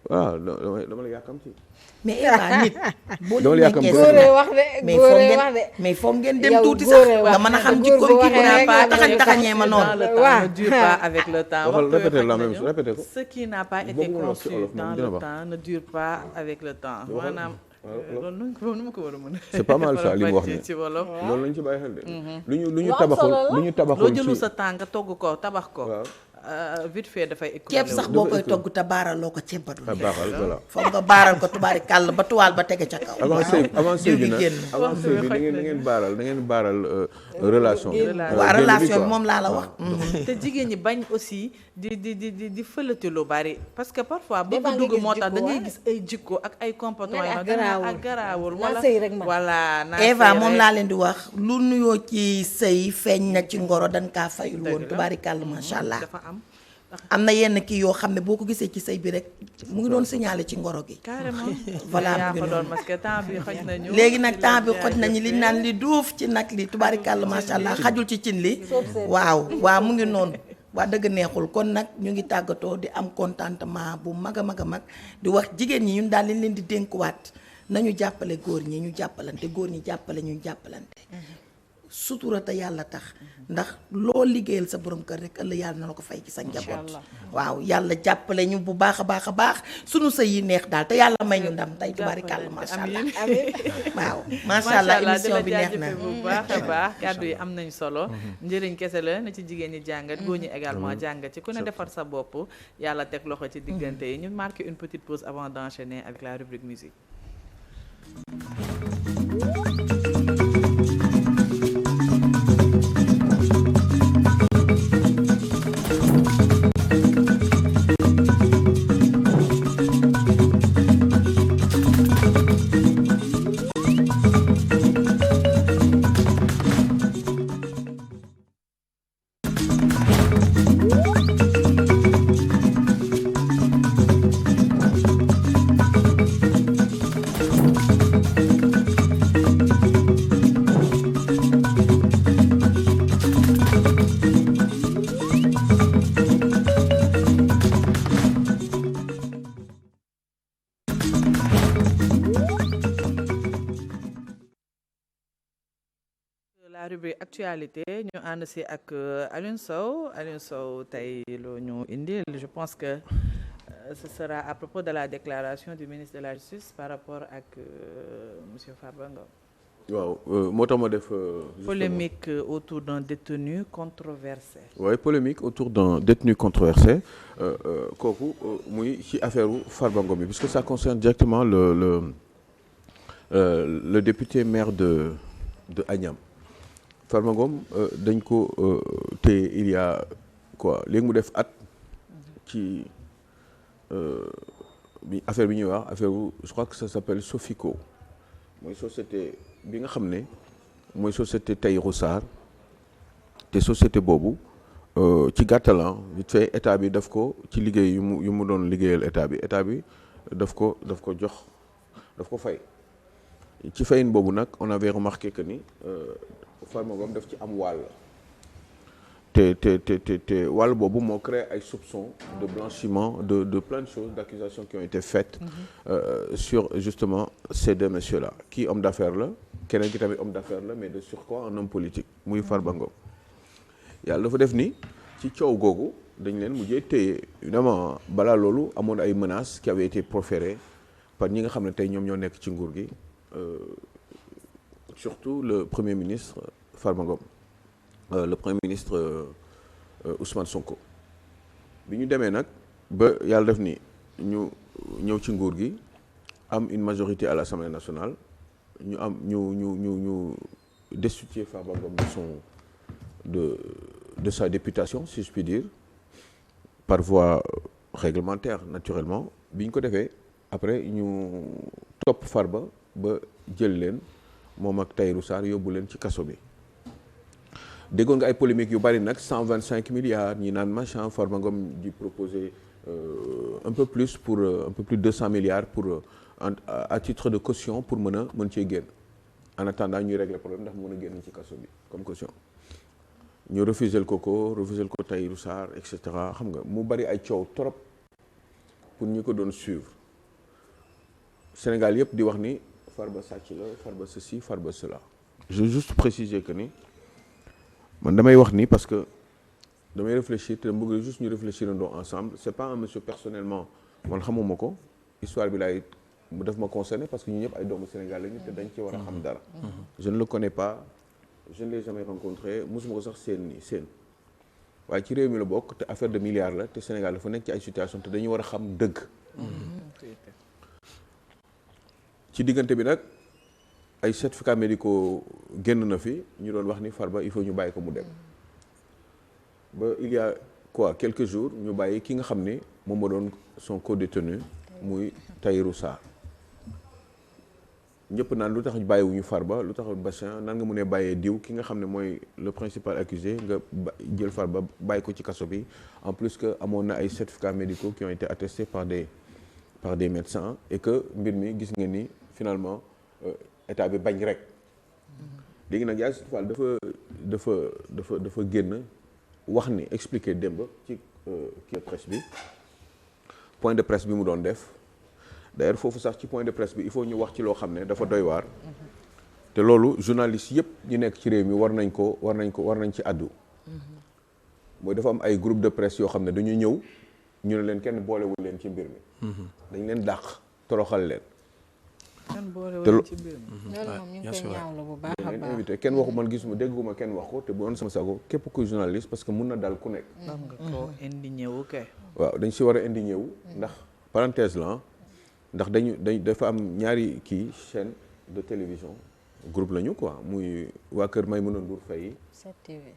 waaw dama la yàkkamti. mais Eva nit. boo dama la yàkkamti góoree wax de góoree wax de. mais foog ngeen dem tuuti sax nga mën a xam jikkoom kii bu n'a pas taxañee ma noonu. waaw ne dure pas avec le temps. waxal répéter la même chose répéter ko. Ce qui n'a pas été conçu dans le temps ne dure pas avec le temps. maanaam loolu nu ma ko war a mën a. c'est pas mal ça li mu wax ni ci wolof. loolu lañ ci bàyyi xel de. lu ñu tabaxul lu ñu tabaxul loo ci jëlu sa temps nga togg ko tabax ko. vite fait dafay écoulé ceeb sax boo koy togg te baaraloo ko ceeb ba du baaxal voilà. foog nga baaral ko tubaari kàll ba tuwaal ba tege ca kaw. avant sëy bi nag génn. avant sëy bi da ngeen baaral relation bi. waa relation bi moom laa la wax. te jigéen ñi bañ aussi di fëlati lu bari parce que parfois bëgg dugg moo tax da ngay gis ay jikko ak ay comportement ak garaawul wala voilà Eva moom laa leen di wax lu nuyoo ci sëy feeñ na ci ngoro dañ kaa fayul woon tubaari kàll macha allah. am na yenn kii yoo xam ne boo ko gisee ci sëy bi rek mu ngi doon signalé ci ngoro gi. carrément voilà mu ngi doon parce que temps bi xoj nañu. léegi nag temps bi xoj nañu li naan li duuf ci nag li tubaarikàlla macha allah xajul ci cin li. waaw mu ngi noonu. waa dëgg neexul kon nag ñu ngi tàggatoo di am contentement bu mag a mag a mag di wax jigéen ñi ñun daal liñ leen di dénkuwaat nañu jàppale góor ñi ñu jàppalante góor ñi jàppale ñu jàppalante. sutura te yàlla tax ndax loo liggéeyal sa borom kër rek ëllëg yàlla na la ko fay ci sa njaboot. waaw yàlla jàppale ñu bu baax a baax a baax sunu sëy yi neex daal te yàlla may ñu ndam tey tubaarikàlla macha allah. waaw macha allah émission bi neex na bu baax a baax kàddu yi am nañ solo. njëriñ kese la na ci jigéen ñi jàngat góor ñi également jàngat ci ku ne defar sa bopp yàlla teg loxo ci diggante yi ñu marqué une petite pause avant d'enchaîner avec la rubrique musique. rubrique actualité ñu ànd si ak Alioune Sow tey loo ñu indil je pense que ce sera à propos de la déclaration du ministre de la Justice par rapport ak monsieur Farba Ngom. waaw moo tax ma def. polémique autour d'un détenu controversé. oui polémique autour d'un détenu controversé kooku muy ci affaire Farba Ngom bi parce que ça concerne directement le député maire de Agnam. Farba Ngom dañ ko téye il y a quoi léegi mu def at ci bi affaire bi ñuy wax affaire je crois que ça s'appelle Sofico mooy société bi nga xam ne mooy société Tahirou Sarr te société boobu ci gàttalan vite fait état bi daf ko ci liggéey yu mu doon liggéeyal état bi daf ko fay ci fayin boobu nag on avait remarqué que ni Farba Ngom daf ci am wàll te wàll boobu moo créé ay soupçons de blanchiment de plein de choses d'accusations qui ont été faites sur justement ces deux messieurs là kii homme d'affaires la keneen ki tamit homme d'affaires la mais de surcroît un homme politique muy Farba Ngom yàlla dafa def ni ci coow googu dañ leen mujjee téye évidemment balaa loolu amoon ay menaces qui avaient été proférées par ñi nga xam ne tey ñoom ñoo nekk ci nguur gi surtout le premier ministre Farba Ngom le premier ministre Ousmane Sonko bi ñu demee nag ba yàlla def ni ñu ñëw ci nguur gi am une majorité à l'Assemblée nationale ñu destituer Farba Ngom de sa députation si je puis dire par voie réglementaire naturellement bi ñu ko defee après ñu topp Farba ba jël leen moom ak Tahirou Sarr yóbbu leen ci kaso bi déggoon nga ay polémiques yu bari nag 125 milliards ñi naan machin Farba Ngom di proposer un peu plus de 200 milliards pour à titre de caution pour mën cee génn en attendant ñuy régler problème ndax mën a génn ci kaso bi comme caution ñu refuser ko Tahirou Sarr et cetera xam nga mu bari ay coow trop pour ñu ko doon suivre Sénégal yëpp di wax ni Farba sàcc la Farba ceci Farba cela. je veux juste préciser que ni man damay wax ni parce que damay réfléchir te bëgg juste ñu réfléchir andoo ensemble c'est pas un monsieur personnellement man xamuma ko histoire bi laay mu def ma concerné parce que ñu ñëpp ay doomu Sénégal lañu te dañ ci war a xam dara. je ne le connais pas je ne l'ai jamais rencontré mosuma ko sax seen waaye ci réew mi la bokk te affaire de milliards la te Sénégal dafa nekk ci ay situation te dañu war a xam dëgg. ci diggante bi nag ay certificats médicaux génn na fi ñu doon wax ni Farba il faut ñu bàyyi ko mu dem ba il y a quelques jours ñu bàyyi ki nga xam ni moom moo doon son co-détenu muy Tahirou Sarr ñëpp naan lu tax bàyyiwuñu Farba lu tax Bachchan nan nga mënee bàyyee diw ki nga xam ne mooy le principal accusé nga jël Farba bàyyi ko ci kaso bi en plus que amoon na ay certificats médicaux qui ont été attestés par des médecins et que mbir mi gis ngeen ni finalement état bi bañ rek léegi nag Yassine Fall dafa génn wax ni expliquer démb ci kii presse bi point de presse bi mu doon def d'ailleurs foofu sax ci point de presse bi il faut ñu wax ci loo xam ne dafa doy waar te loolu journaliste yëpp ñu nekk ci réew mi war nañ ci àddu mooy dafa am ay groupe de presse yoo xam ne dañu ñëw ñu ne leen kenn boolewul leen ci mbir mi dañ leen dàq toroxal leen te loolu moom ñu ngi koy ñaawlu bu baax a baax invité kenn waxu man gisuma dégguma kenn wax ko te bu doon sama sago képp kuy journaliste parce que mun na dal ku nekk xam nga ko indigné wu kay waaw dañ si war a indigné wu ndax parenthèse la ndax dafa am ñaari kii chaîne de télévision groupe lañu quoi muy waa kër Maïmouna Ndour Faye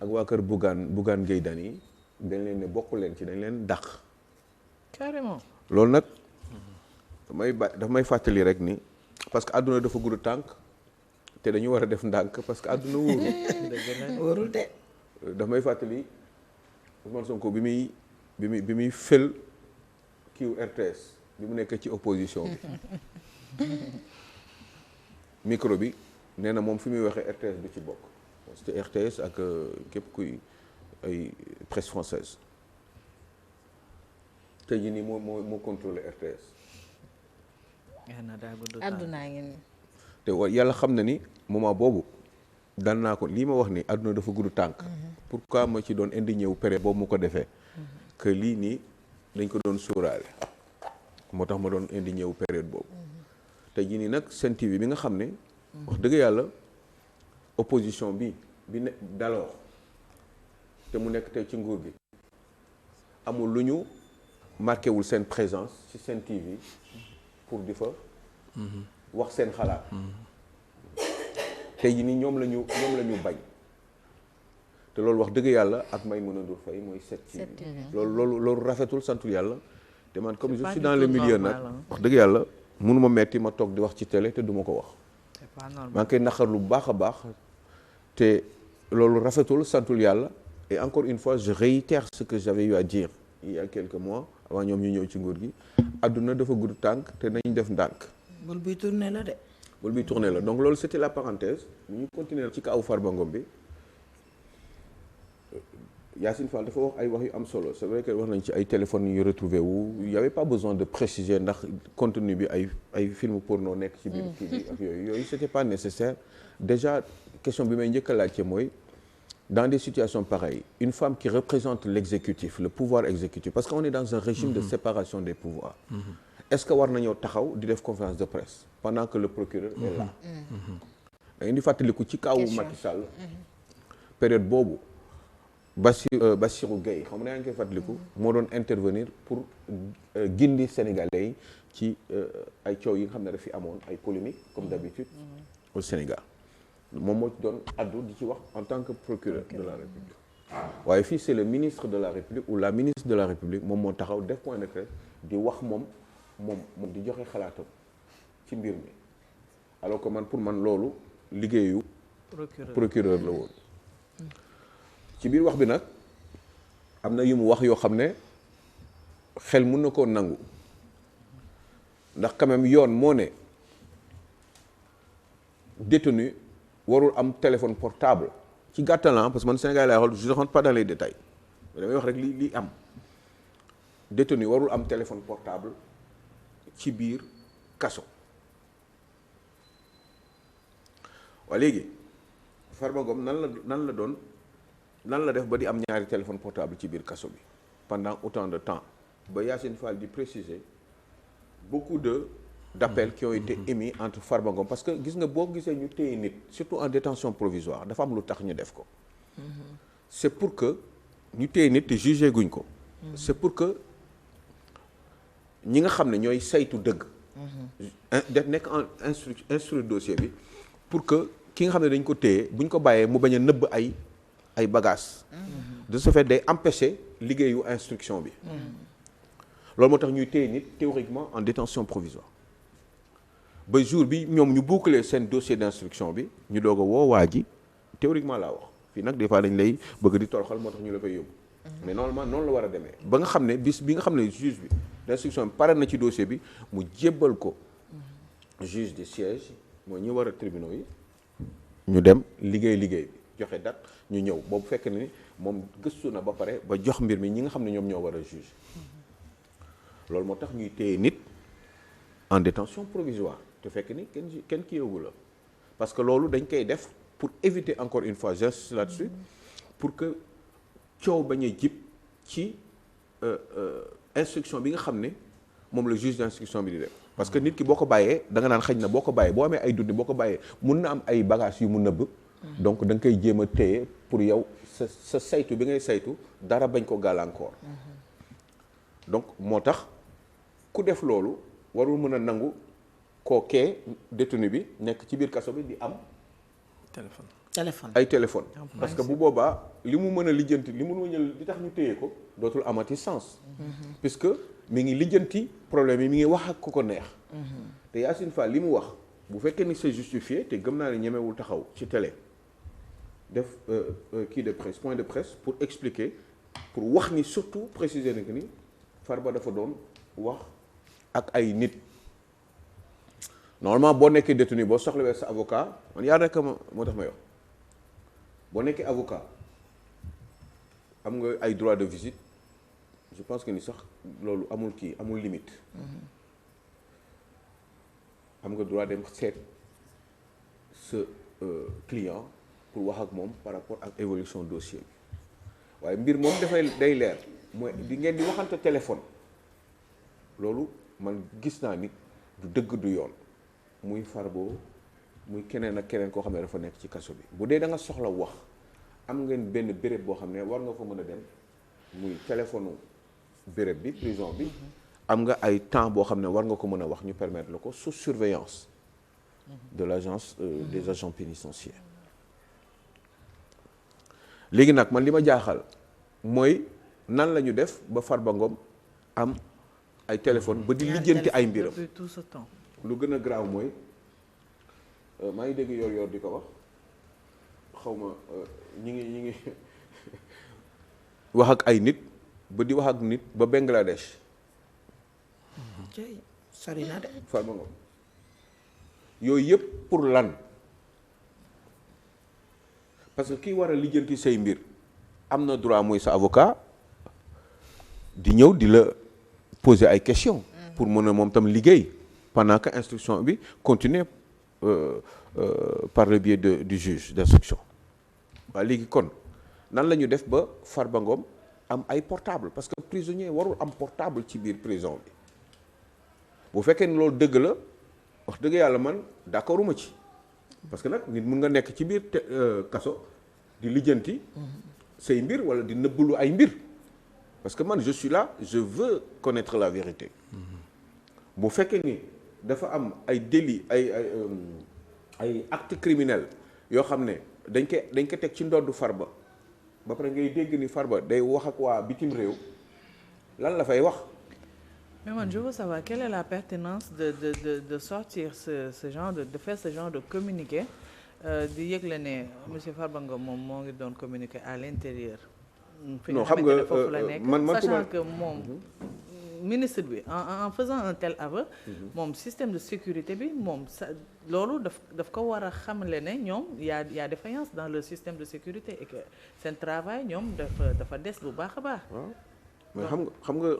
ak waa kër Bougane Gueye Dany dañ leen ne bokk leen ci dañ leen dàq carrément loolu nag daf may fàttali rek ni parce que àdduna dafa gudd tànk te dañu war a def ndànk parce que àdduna wóorul de daf may fàttali Ousmane Sonko bi muy fël kiiw RTS bi mu nekk ci opposition bi micro bi nee na moom fi muy waxee RTS du ci bokk c'était RTS ak képp kuy ay presse française tey jii nii moo contrôlé RTS àddunaa ngi nii te yàlla xam na ni moment boobu daan naa ko lii ma wax ni àdduna dafa gudd tànk pourquoi ma ci doon indi ñëw période boobu mu ko defee que lii nii dañ ko doon sóoraale moo tax ma doon indi ñëw période boobu te jii nii nag Sen TV bi nga xam ne wax dëgg yàlla opposition bi ne d'alors te mu nekk tey ci nguur gi amul lu ñu marqué wul seen présence ci Sen TV pour di fa wax seen xalaat tey jii nii ñoom la ñu bañ te loolu wax dëgg yàlla ak Maïmouna Ndour Faye mooy 7TV loolu rafetul santul yàlla te man comme je suis dans le milieu nag wax dëgg yàlla mënuma metti ma toog di wax ci télé te duma ko wax maa ngi koy naqar lu baax a baax te loolu rafetul santul yàlla et encore une fois je réitère ce que j'avais eu à dire il y a quelques mois avant ñoom ñu ñëw ci nguur gi àdduna dafa gudd tànk te nañ def ndànk bul biy tourné la de bul biy tourné la donc loolu c'était la parenthèse ñu continuer ci kaw Farba Ngom bi Yassine Fall dafa wax ay wax yu am solo c'est vrai que wax nañ ci ay téléphones yu retrouvé wu il y avait pas besoin de préciser ndax contenu bi ay film porno nekk ci biir kii bi ak yooyu c'était pas nécessaire déjà question bi may njëkk a laajte mooy dans des situations pareilles une femme qui représente l'exécutif le pouvoir exécutif parce qu'on est dans un régime de séparation des pouvoirs est-ce que war nañoo taxaw di def conférence de presse pendant que le procureur est là da ngeen di fàttaliku ci kawu Macky Sall période boobu Bassirou Gueye xam nga yaa ngi koy fàttaliku moo doon intervenir pour gindi Sénégalais yi ci ay coow yi nga xam ne daf fi amoon ay polémiques comme d'habitude au Sénégal moom moo ci doon addu di ci wax en tant que procureur de la République waaye fii c'est le ministre de la République ou la ministre de la République moom moo taxaw def point de presse di wax moom di joxe xalaatam ci mbir mi alors que man pour man loolu liggéeyu procureur la woon ci biir wax bi nag am na yu mu wax yoo xam ne xel mun na koo nangu ndax quand même yoon moo ne détenu warul am téléphone portable ci gàttalan parce que man Sénégal laay xool je ne rentre pas dans les détails damay wax rek li am détenu warul am téléphone portable ci biir kaso. waa léegi Farba Ngom nan la def ba di am ñaari téléphone portable ci biir kaso bi pendant autant de temps ba Yacine Fall di préciser beaucoup d'appels qui ont été émis entre Farba Ngom parce que gis nga boo gisee ñu téye nit surtout en détention provisoire dafa am lu tax ñu def ko. c'est pour que ñu téye nit te jugé guñ ko. c'est pour que ñi nga xam ne ñooy saytu dëgg. def nekk en instruire dossier bi pour que ki nga xam ne dañ ko téye buñ ko bàyyee mu bañ a nëbb ay bagages. de ce fait day empêcher liggéeyu instruction bi. loolu moo tax ñuy téye nit théoriquement en détention provisoire ba jour bi ñoom ñu boucler seen dossier d'instruction bi ñu doog a woo waa ji théoriquement laa wax fii nag des fois dañ lay bëgg di toroxal moo tax ñu la koy yóbbu. mais normalement noonu la war a demee ba nga xam ne bis bi nga xam ne juge bi d'instruction bi pare na ci dossier bi mu jébbal ko juge de siège mooy ñi war a tribunaux yi ñu dem liggéey bi joxe date ñu ñëw boobu fekk ni moom gëstu na ba pare ba jox mbir mi ñi nga xam ne ñoom ñoo war a juge loolu moo tax ñuy téye nit en détention provisoire te fekk ni kenn ki yóbbu la parce que loolu dañ koy def pour éviter encore une fois j'insiste là-dessus pour que coow bañ a jib ci instruction bi nga xam ne moom la juge d'instruction bi di def parce que nit ki boo ko bàyyee da nga naan xëy na boo ko bàyyee boo amee ay dund boo ko bàyyee mun na am ay bagages yu mu nëbb donc da nga koy jéem a téye pour yow sa saytu bi ngay saytu dara bañ ko gàllankoor donc moo tax ku def loolu warul mën a nangu kookee détenu bi nekk ci biir kaso bi di am téléphone parce que bu boobaa li mu mën a lijjanti li tax ñu téye ko dootul amati sens puisque mi ngi lijjanti problème yi mi ngi wax ak ku ko neex te Yacine Fall li mu wax bu fekkee ni c'est justifié te gëm naa ne ñemewul taxaw ci télé def point de presse pour expliquer pour wax ni surtout préciser na que ni Farba dafa doon wax ak ay nit normalement boo nekkee détenu boo soxlawee sa avocat man yaa rekk moo tax may wax boo nekkee avocat am nga ay droit de visite je pense que ni sax loolu amul limite am nga droit dem seet sa client pour wax ak moom par rapport ak évolution dossier bi waaye mbir moom day leer mooy di ngeen di waxante téléphone loolu man gis naa nit du dëgg du yoon muy Farba muy keneen ak keneen koo xam ne dafa nekk ci kaso bi bu dee da nga soxla wax am ngeen benn béréb boo xam ne war nga fa mën a dem muy téléphone béréb bi prison bi am nga ay temps boo xam ne war nga ko mën a wax ñu permettre la ko sous surveillance de l'agence des agents pénitentiaires léegi nag man li ma jaaxal mooy nan la ñu def ba Farba Ngom am ay téléphone ba di lijjanti ay mbiram tout ce temps lu gën a graaw mooy maa ngi dégg yor di ko wax xawma ñi ngi wax ak ay nit ba di wax ak nit ba Bangladesh sori na de Farba Ngom yooyu yëpp pour lan parce que kii war a lijjanti say mbir am na droit mooy sa avocat di ñëw di la poser ay questions pour mën a moom tam liggéey pendant que instruction bi continue par le biais du juge d'instruction waaw léegi kon nan la ñu def ba Farba Ngom am ay portable parce que prisonnier warul am portable ci biir prison bi bu fekkee ni loolu dëgg la wax dëgg yàlla man d'accorduma ci parce que nag nit mun nga nekk ci biir kaso di lijjanti say mbir wala di nëbbulu ay mbir parce que man je suis là je veux connaître la vérité bu fekkee ni dafa am ay délits ay actes criminels yoo xam ne dañ ko teg ci ndoddu Farba ba pare ngay dégg ni Farba day wax ak waa bitim réew lan la fay wax. mais man je veux savoir quelle est la pertinence de sortir ce genre de faire ce genre de communiqué di yëgle ne monsieur Farba Ngom moom moo ngi doon communiquer à l'intérieur. non xam nga foofu la nekk man sachant que moom ministre bi en faisant un tel aveu moom système de sécurité bi moom sa loolu daf ko war a xamle ne ñoom y a défaillance dans le système de sécurité et que seen travail ñoom dafa des bu baax a baax. waaw mais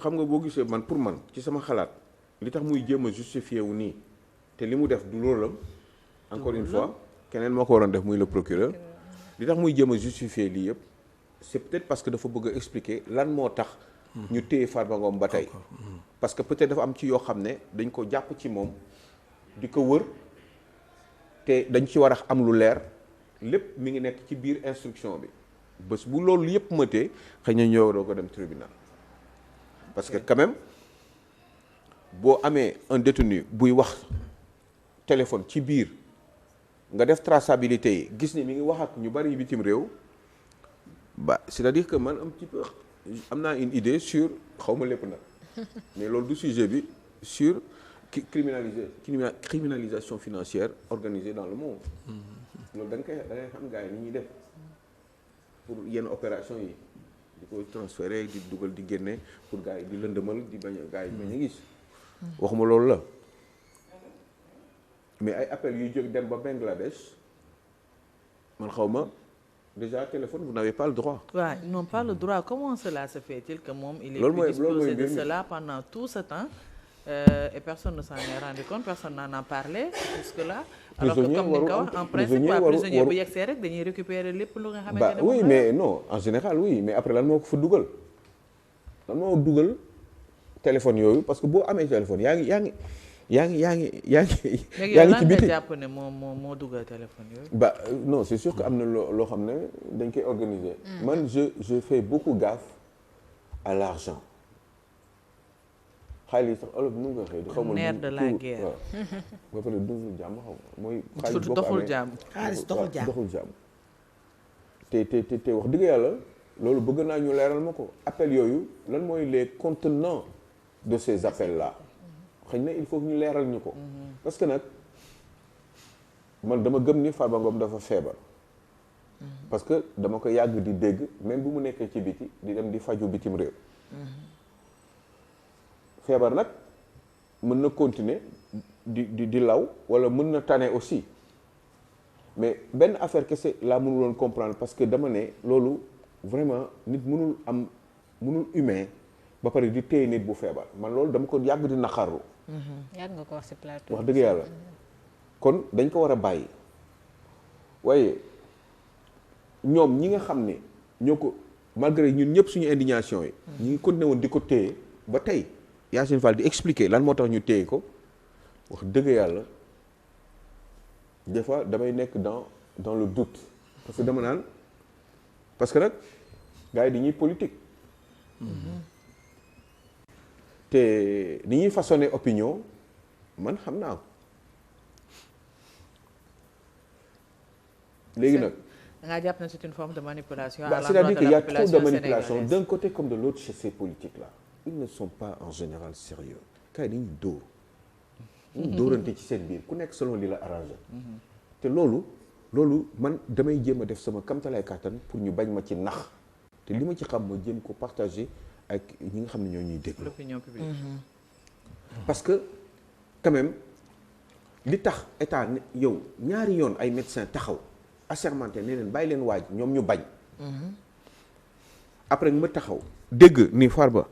xam nga boo gisee man pour man ci sama xalaat li tax muy jéem a justifier wu nii te li mu def du loolu encore une fois keneen moo ko waroon def muy le procureur li tax muy jéem a justifier lii yëpp c'est peut-être parce que dafa bëgg a expliquer lan moo tax ñu téye Farba Ngom ba tey parce que peut-être dafa am ci yoo xam ne dañ ko jàpp ci moom di ko wër te dañ ci war a am lu leer lépp mi ngi nekk ci biir instruction bi bés bu loolu yëpp mëtee xëy na ñëw doo ko dem tribunal parce que quand même boo amee un détenu buy wax téléphone ci biir nga def traçabilité yi gis ni mi ngi wax ak ñu bari bitim réew ba c'est-à-dire que man un petit peu am naa une idée sur xawma lépp nag mais loolu du sujet bi sur criminalisation financière organisée dans le monde loolu da ngay xam gars yi ni ñuy def pour yenn opération yi di ko transférer di dugal di génne pour gars yi di lëndëmal di bañ a gars yi bañ a gis waxuma loolu la mais ay appels yuy jóg dem ba Bangladesh man xawma déjà téléphone vous n'avez pas le droit. Ouais, ils n'ont pas le droit. Comment cela se fait-il que moom il est disposé de cela pendant tout ce temps et personne ne s'en est rendu compte, personne n'en a parlé jusque-là. Alors que comme ni nga ko wax en principe waa prisonnier bu yegsee rek dañuy récupérer lépp lu nga xamante ne oui mais non en général oui mais après lan moo ko fa dugal lan moo dugal téléphone yooyu parce que boo amee téléphone yaa ngi ci biti jàpp ne moo dugal téléphone yooyu. Bah non c'est sûr que am na loo xam ne dañ koy organiser. man je fais beaucoup gaffe à l'argent xaalis sax olof nu mu ko waxee. xaw ma nerf de la guerre. ba pare duuful jàmm xaw ma mooy. xaalis boo ko doxul amee jàmm. xaalis doxul jàmm te wax dëgg yàlla loolu bëgg naa ñu leeral ma ko appel yooyu lan mooy les contenants de ces appels là. xëy na il faut que ñu leeral ñu ko parce que nag man dama gëm ni Farba Ngom dafa feebar parce que dama ko yàgg di dégg même bu mu nekkee ci biti di dem di faju bitim réew feebar nag mën na continuer di law wala mën na tane aussi mais benn affaire kese laa mënuloon comprendre parce que dama ne loolu vraiment nit mënul humain ba pare di téye nit bu feebar man loolu dama ko yàgg di naqarlu yàgg nga ko wax ci plateau. wax dëgg yàlla kon dañ ko war a bàyyi waaye ñoom ñi nga xam ne ñoo ko malgré ñun ñëpp suñu indignation yi. ñi ngi continué woon di ko téye ba tey Yacine Fall di expliquer lan moo tax ñu téye ko wax dëgg yàlla des fois damay nekk dans le doute parce que dama naan parce que nag gars yi dañuy politique. te ni ñuy façonner opinion man xam naa ko léegi nag. da ngaa jàpp ne c'est une forme de manipulation. c'est-à-dire qu'il y a trop de manipulation d'un côté comme de l'autre chez ces politiques-là. Ils ne sont pas en général sérieux. kay dañuy dóor. dañuy dóorante ci seen biir ku nekk selon li la arrangé. te loolu man damay jéem a def sama kamtalaay kàttan pour ñu bañ ma ci nax te li ma ci xam ma jéem ko partager. ak ñi nga xam ne ñoo ñuy déglu. l'opinion publique. parce que quand même li tax état yow ñaari yoon ay médecins taxaw assermenté ne leen bàyyi leen waaj ñoom ñu bañ. après ma taxaw dégg ni Farba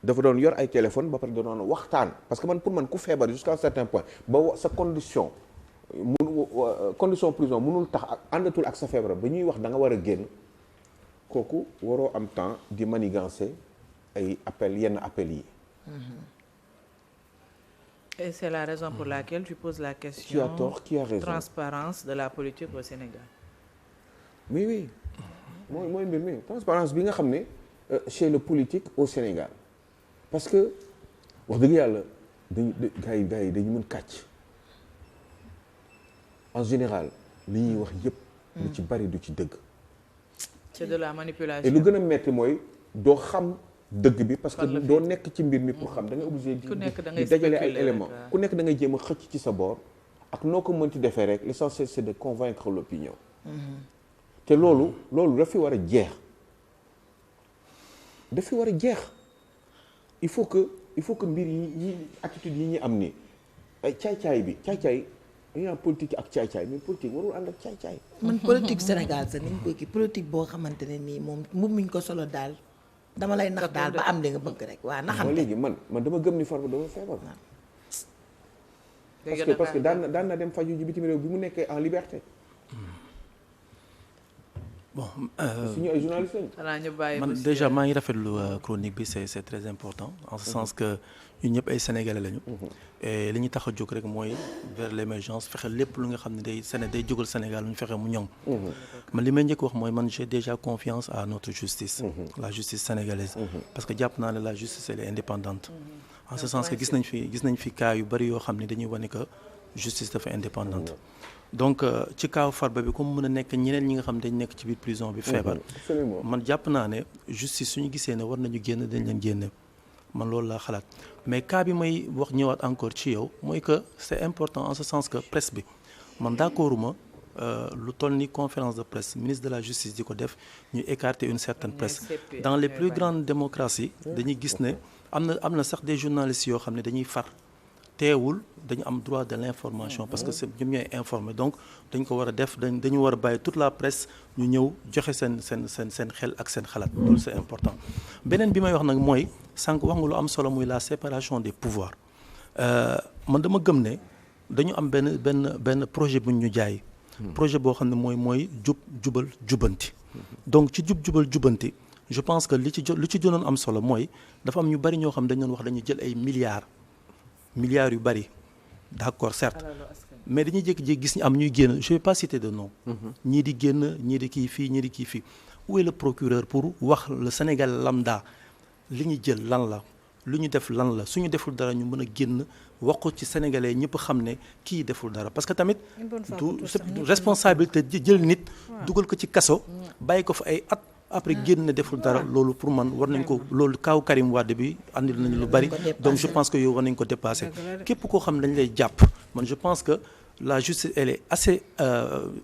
dafa doon yor ay téléphone ba pare da doon waxtaan parce que man pour man ku feebar jusqu'à un certain point ba sa condition prison mënul tax ak àndatul ak sa feebar ba ñuy wax da nga war a génn kooku waroo am temps di manigancer. ay yenn appels yi. Et c'est la raison pour laquelle tu poses la question. Qui a tort, qui a raison? Transparence de la politique au Sénégal. Oui mooy mbir mi transparence bi nga xam ne chez le politique au Sénégal parce que wax dëgg yàlla gars yi dañu mën kàcc en général li ñuy wax yëpp. lu ci bari du ci dëgg. c'est de la manipulation. et lu gën a metti mooy doo xam. dëgg bi parce que doo nekk ci mbir mi pour xam da ngay obligé di dajale ay éléments ku nekk da ngay jéem a xëcc ci sa boor ak noo ko mënti defee rek l'essentiel c'est de convaincre l'opinion te loolu daf fi war a jeex il faut que mbir yi attitude yi ñu am ni ay caay-caay dañu am politique ak caay-caay mais politique warul ànd ak caay-caay man politique Sénégal sax ni mu koy kii politique boo xamante ne nii moom miñ ko solo daal dama lay nax daal ba am li nga bëgg rek waa naxante. léegi man dama gëm ni Farba dafa feebar. parce que daan na dem faju ji bitim réew bi mu nekkee en liberté. bon suñu ay journalistes lañu. man déjà maa ngi rafetlu chronique bi c'est très important en ce sens que ñun ñëpp ay sénégalais lañu. et li ñu tax a jóg rek mooy vers l'émergence fexe lépp lu nga xam ne day jógal Sénégal ñu fexe mu ñoŋ. man li may njëkk wax mooy man j'ai déjà confiance à notre justice. la justice sénégalaise. parce que jàpp naa ne la justice elle est indépendante. en ce sens que gis nañ fi cas yu bari yoo xam ne dañuy wane que justice dafa indépendante. donc ci kaw Farba bi comme mën a nekk ñeneen ñi nga xam dañ nekk ci biir prison bi feebar. man jàpp naa ne justice suñu gisee ne war nañu génn dañ leen génne man loolu laa xalaat mais cas bi may wax ñëwaat encore ci yow mooy que c'est important en ce sens que presse bi man d'accorduma lu toll ni conférence de presse ministre de la justice di ko def ñu écarter une certaine presse dans les plus grandes démocraties dañuy gis ne am na sax des journalistes yoo xam ne dañuy far teewul dañu am droit de l'information parce que c'est ñoom ñooy informer donc dañ ko war a def dañu war a bàyyi toute la presse ñu ñëw joxe seen xel ak seen xalaat loolu c'est important. beneen bi may wax nag mooy sànq wax nga lu am solo muy la séparation des pouvoirs man dama gëm ne dañu am benn projet bu ñu jaay. projet boo xam ne mooy jubal jubanti. donc ci jubal jubanti je pense que li ci doon am solo mooy dafa am ñu bari ñoo xam dañu doon wax dañu jël ay milliards yu bari d'accord certes mais dañuy jékki-jékki gis ñu am ñuy génn je vais pas citer de nom. ñii di génn ñii di kii fii où est le procureur pour wax le Sénégal lambda li ñu jël lan la lu ñu def lan la suñu deful dara ñu mën a génn wax ko ci sénégalais ñëpp xam ne kii deful dara parce que tamit du responsabilité jël nit dugal ko ci kaso bàyyi ko fa ay at après génn deful dara loolu pour man war nañ ko loolu kaw Karim Wade bi andil nañu lu bari donc je pense que yow war nañ ko dépasser képp koo xam ne dañ lay jàpp man je pense que la justice elle est assez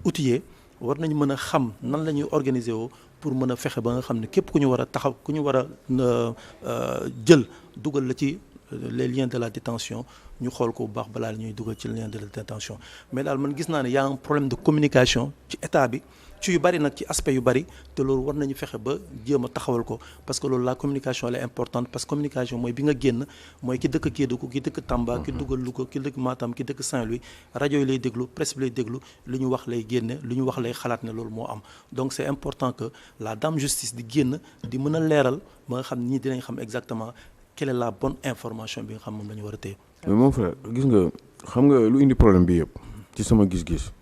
outillée war nañu mën a xam nan la ñuy organiser woo pour mën a fexe ba nga xam ne képp ku ñu war a taxaw ku ñu war a jël dugal la ci les liens de la détention ñu xool ko bu baax balaa la ñuy dugal ci lien de la détention mais daal man gis naa ne y a un problème de communication ci état bi ci yu bari nag ci aspect yu bari te loolu war nañu fexe ba jéem a taxawal ko parce que loolu la communication elle est importante parce que communication mooy bi nga génn mooy ki dëkk Kédougou ki dëkk Tamba ki dugal Louga ki dëkk Matam ki dëkk Saint-Louis rajo yi lay déglu presse bi lay déglu lu ñu wax lay génne lu ñu wax lay xalaat ne loolu moo am donc c'est important que la dame justice di génn di mën a leeral ba nga xam ne ñii dinañ xam exactement quelle est la bonne information bi nga xam moom la ñu war a téye. mais mon frère gis nga xam nga lu indi problème bi yëpp ci sama gis-gis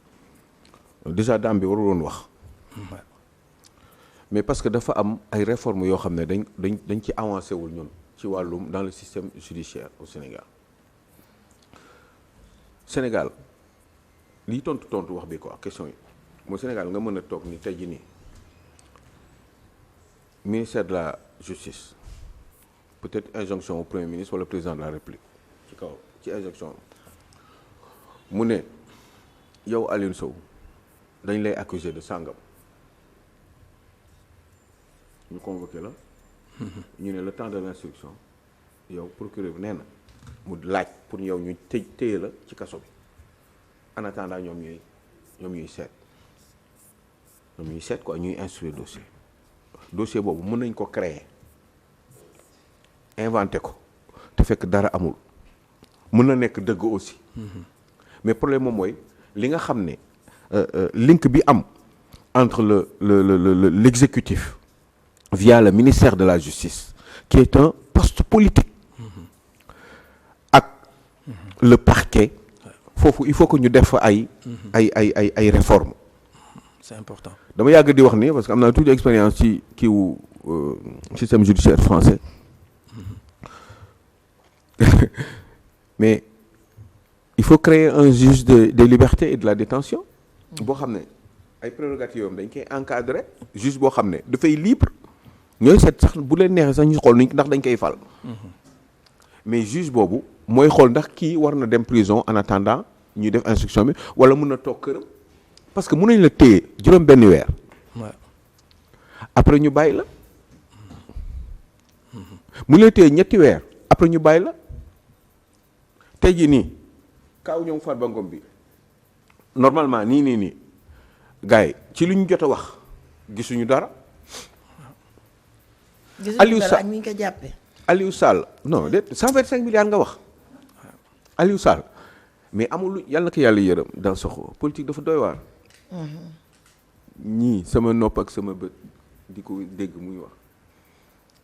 déjà dame bi warul woon wax. mais parce que dafa am ay réformes yoo xam ne dañ ci avancé wul ñun ci wàllum dans le système judiciaire au Sénégal liy tontu wax bi quoi question yi mooy Sénégal nga mën a toog ni tey jii nii ministère de la justice peut-être injonction au premier ministre wala président de la République ci kaw ci injonction mu ne yow Aliou Sow dañ lay accuser de sàngam ñu convoqué la ñu ne le temps de l'instruction yow procureur bi nee na mu laaj pour yow ñu téye la ci kaso bi en attendant ñoom ñuy seet quoi ñuy instruire dossier boobu mën nañ ko créer inventé ko te fekk dara amul mën na nekk dëgg aussi mais problème moom mooy li nga xam ne link bi am entre l'exécutif via le ministère de la justice qui est un poste politique ak le parquet foofu il faut que ñu def ay réformes. C'est important. dama yàgg di wax ni parce que am naa toute expérience ci kiiwu système judiciaire français mais il faut créer un juge des libertés et de la détention boo xam ne ay prérogatives yooyu dañ koy encadrer juge boo xam ne dafay libre ñooy seet sax bu leen neexee sax ñu xool ndax dañ koy fal mais juge boobu mooy xool ndax kii war na dem prison en attendant ñuy def instruction bi wala mun na toog këram parce que mun nañ la téye juróom benn weer après ñu bàyyi la mun la téye ñetti weer après ñu bàyyi la tey jii nii kaaw ñoom Farba Ngom bi normalement nii gars yi ci lu ñu jot a wax gisuñu dara Aliou Sall ak ni ñu ko jàppee. Aliou Sall non de 125 milliards nga wax Aliou Sall mais amul yàlla na ko yàlla yërëm dans soxo politique dafa doy waar. ñii sama nopp ak sama bët di ko dégg muy wax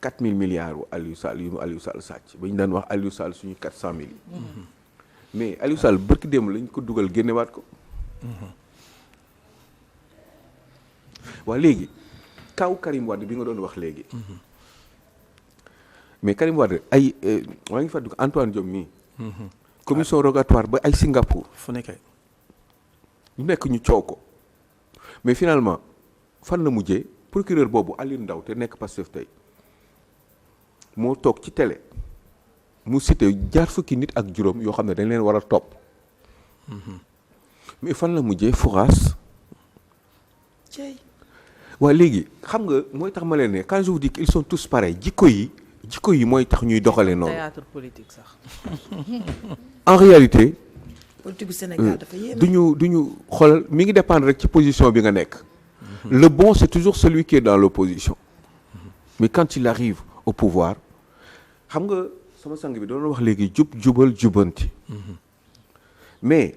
4000 milliards wu Aliou Sall yu mu Aliou Sall sàcc ba ñu daan wax Aliou Sall suñu 400000 yi. mais Aliou Sall barki démb lañ ko dugal génnewaat ko. waa léegi kaw Karim Wade bi nga doon wax léegi. mais Karim Wade ay waa ngi fàttali ko Antoine Diome mii. commission rogatoire ba ay Singapour. fu nekkee. ñu nekk ñu coow ko mais finalement fan la mujjee procureur boobu Aliou Ndao te nekk Pastef tey moo toog ci télé mu cité jaar fukki nit ak juróom yoo xam ne dañ leen war a topp. mais fan la mujjee Fouras. waa léegi xam nga mooy tax ma leen ne quand je vous dis qu'ils sont tous pareils jikko yi mooy tax ñuy doxalee noonu. théâtre politique sax. en réalité. politique gu Sénégal dafa yéeme. duñu xoolal mi ngi dépendre rek ci position bi nga nekk. le bon c'est toujours celui qui est dans l'opposition. mais quand il arrive au pouvoir xam nga sama sang bi doon wax léegi jubal jubanti. mais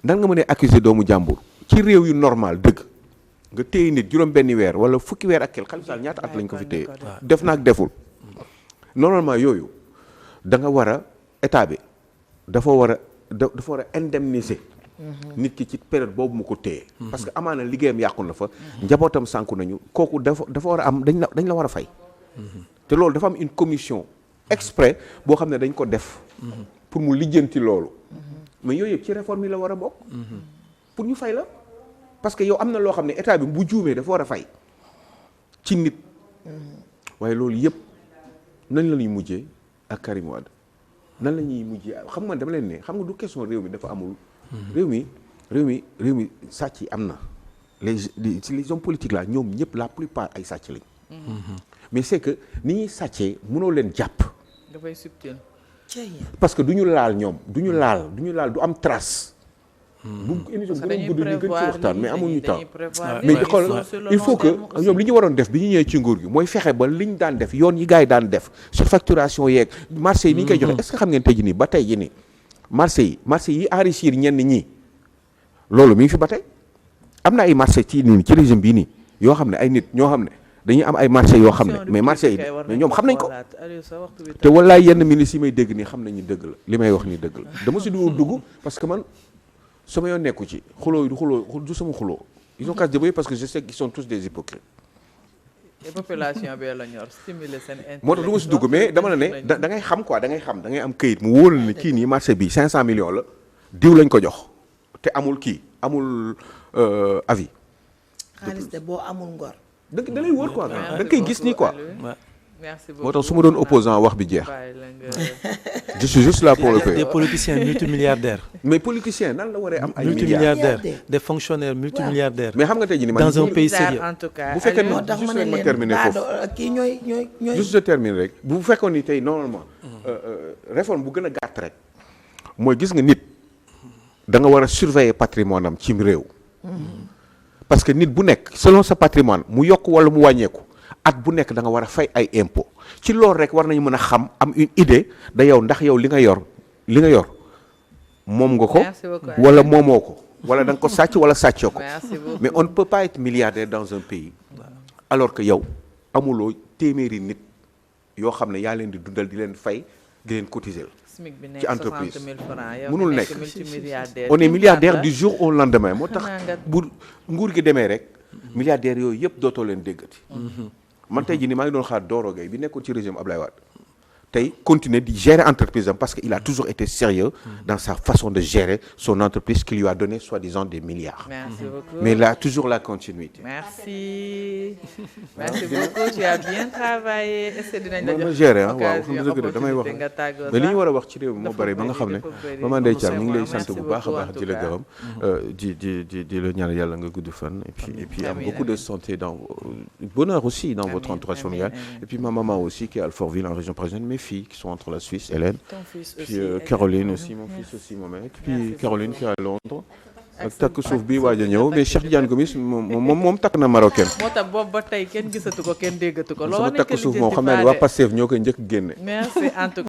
nan nga mën a accuser doomu jàmbur ci réew yu normal dëgg nga téye nit juróom benni weer wala fukki weer ak kel Khalifa Sall ñaata at lañ ko fi téye def na ak deful normalement yooyu da nga war a état bi dafa war a indemniser nit ki ci période boobu mu ko téye parce que amaana liggéeyam yàqu na fa njabootam sànku nañu kooku dafa war a am dañ la war a fay te loolu dafa am une commission exprès boo xam ne dañ ko def pour mu lijjanti loolu mais yooyu yëpp ci réforme yi la war a bokk pour ñu fay la parce que yow am na loo xam ne état bi bu juumee dafa war a fay ci nit waaye loolu yëpp nañ la ñuy mujjee ak Karim Wade nan la ñuy mujjee xam nga dama leen ne xam nga du question réew mi dafa amul réew mi sàcc yi am na les hommes politiques là ñoom ñëpp la plupart ay sàcc lañ mais c'est que ni ñuy sàccee mënoo leen jàpp dafay subtil. parce que du ñu laal ñoom du ñu laal du am trace bu émission bu doon gudd ñu gën ci waxtaan mais amuñu temps mais xool il faut que ñoom li ñu waroon def bi ñu ñëwee ci nguur gi mooy fexe ba li ñu daan def yoon yi gars yi daan def surfacturation yeeg marché yi ni ñu koy joxe est-ce que xam ngeen tey jii nii ba tey jii nii marché yi enrichir ñenn ñi loolu mi ngi fi ba tey am na ay marché ci régime bii nii yoo xam ne ay nit ñoo xam ne dañuy am ay marché yoo xam ne mais marché yi mais ñoom xam nañ ko te wallaay yenn ministres yi may dégg nii xam nañu dëgg la li may wax nii dëgg la dama si dugg parce que man sama yoon nekku ci xuloo du sama xuloo ils ont qu'à se débrouiller parce que je sais qu'ils sont tous des hypocrites. population bi la ñor stimuler seen intérêt. moo tax du ma si dugg mais dama la ne da ngay xam quoi da ngay am këyit mu wóor la ne kii nii marché bi 500 millions la diw lañ ko jox te amul avis. xaalis de boo amul ngor. da lay wóor quoi da nga koy gis nii quoi. merci beaucoup moo tax su ma doon opposant wax bi jeex. je suis juste là pour le faire. Des politiciens multimilliardaires. mais politiciens nan la waree am ay multimilliardaires des fonctionnaires multimilliardaires. mais xam nga tey jii nii dans un pays sérieux. en tout cas bu fekkee moo tax ma ne ma terminer leen foofu kii ñooy. juste je termine rek bu fekkoon ni tey normalement réforme bu gën a gàtt rek mooy gis nga nit da nga war a surveiller patrimoine am cim réew. parce que nit bu nekk selon sa patrimoine mu yokk wala mu wàññeeku at bu nekk da nga war a fay ay impôt ci loolu rek war nañu mën a xam am une idée da yow ndax yow li nga yor moom nga ko wala moomoo ko wala da nga ko sàcc wala sàccoo ko mais on ne peut pas être milliardaire dans un pays alors que yow amuloo téeméeri nit yoo xam ne yaa leen di dundal di leen fay di leen cotiser ci entreprise mënul nekk on est milliardaire du jour au lendemain moo tax bu nguur gi demee rek milliardaires yooyu yëpp dootoo leen déggati man tey jii nii maa ngi doon xaar Doro Gueye bi nekkoon ci régime Ablaye Wade tey continuer di gérer entreprise am parce que il a toujours été sérieux dans sa façon de gérer son entreprise qui lui a donné soi-disant des milliards. Merci beaucoup. Mais il a toujours la continuité. Merci beaucoup tu as bien travaillé. est-ce que dinañ la jox gérer waaw xam nga dëgg damay wax nga tàggoo mais li ñu war a wax ci réew mi moo bëri ba nga xam ne Maman Ndeye Thiam ñu ngi lay sant bu baax a baax di la gërëm di la ñaan yàlla nga gudd fan et puis am beaucoup de santé dans bonheur aussi dans votre entourage familial et puis ma maman aussi qui est à Alfortville en région parisienne, mes filles qui sont entre la Suisse, Hélène, ton fils puis aussi, Caroline aussi, mon fils aussi, mon mec, puis Caroline qui est à Londres. ak takk suuf bi waaj a ñëw mais Cheikh Tidiane Gomis moom takk na marocain. moo tax boobu ba tey kenn gisatu ko kenn déggatu ko. sama takk suuf moom xam naa ne waa Pastef ñoo koy njëkk génne. merci en tout